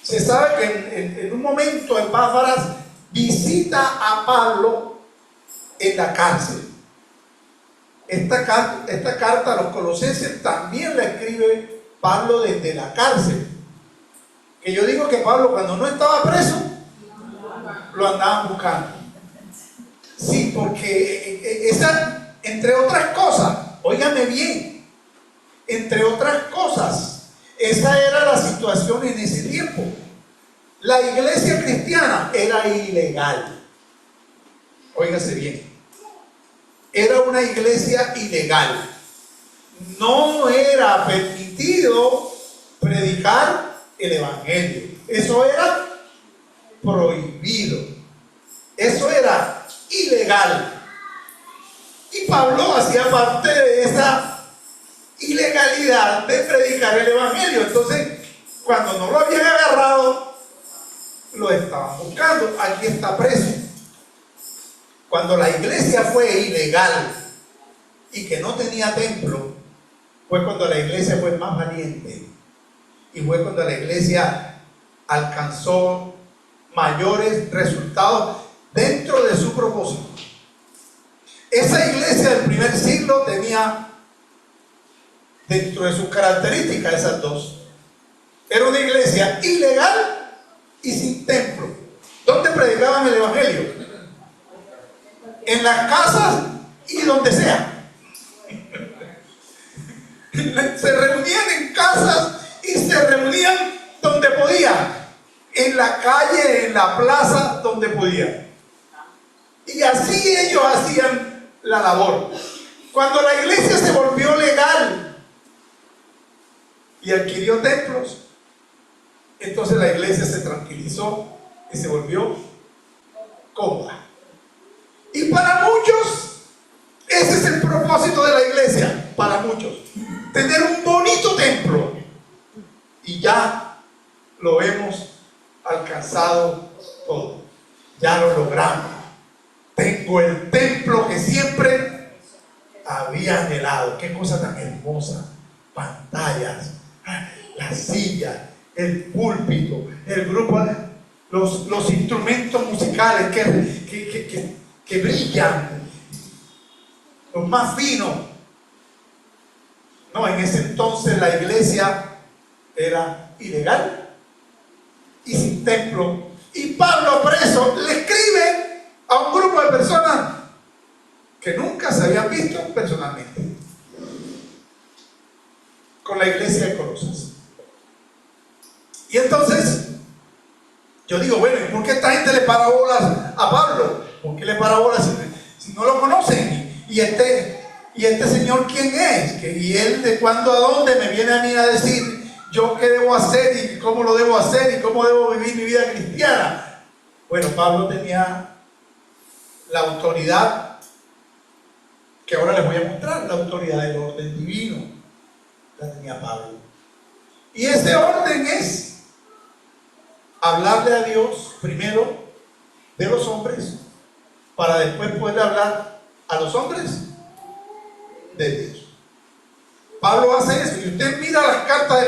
Se sabe que en un momento Epáfras visita a Pablo en la cárcel. Esta carta a los colosenses también la escribe Pablo desde la cárcel. Que yo digo que Pablo, cuando no estaba preso, lo andaban buscando. Sí, porque esa, entre otras cosas, óigame bien, entre otras cosas, esa era la situación en ese tiempo. La iglesia cristiana era ilegal. Óigase bien. Era una iglesia ilegal. No era permitido predicar el evangelio. Eso era prohibido. Eso era ilegal. Y Pablo hacía parte de esa ilegalidad de predicar el evangelio. Entonces, cuando no lo habían agarrado, lo estaban buscando. Aquí está preso. Cuando la iglesia fue ilegal y que no tenía templo, fue cuando la iglesia fue más valiente. Y fue cuando la iglesia alcanzó mayores resultados dentro de su propósito. Esa iglesia del primer siglo tenía dentro de sus características esas dos. Era una iglesia ilegal y sin templo. ¿Dónde predicaban el evangelio? En las casas y donde sea. Se reunían en casas y se reunían donde podían. En la calle, en la plaza, donde podían. Y así ellos hacían la labor. Cuando la iglesia se volvió legal y adquirió templos, entonces la iglesia se tranquilizó y se volvió cómoda. Y para muchos, ese es el propósito de la iglesia. Para muchos, tener un bonito templo. Y ya lo hemos alcanzado todo. Ya lo logramos. Tengo el templo que siempre había anhelado. Qué cosa tan hermosa. Pantallas, las sillas, el púlpito, el grupo, los instrumentos musicales que brillan, los más finos. No, en ese entonces la iglesia era ilegal y sin templo. Y Pablo, preso, le escribe a un grupo de personas que nunca se habían visto personalmente con la iglesia de Colosas. Y entonces yo digo, bueno, ¿y por qué esta gente le para bolas a Pablo? ¿Por qué le para bolas si no lo conocen? Y este señor, ¿quién es? Y él, ¿de cuándo a dónde me viene a mí a decir yo qué debo hacer y cómo lo debo hacer y cómo debo vivir mi vida cristiana? Bueno, Pablo tenía la autoridad que ahora les voy a mostrar, la autoridad del orden divino. La tenía Pablo. Y ese orden es hablarle a Dios primero de los hombres para después poder hablar a los hombres de Dios. Pablo hace eso y usted mira las cartas de Pablo.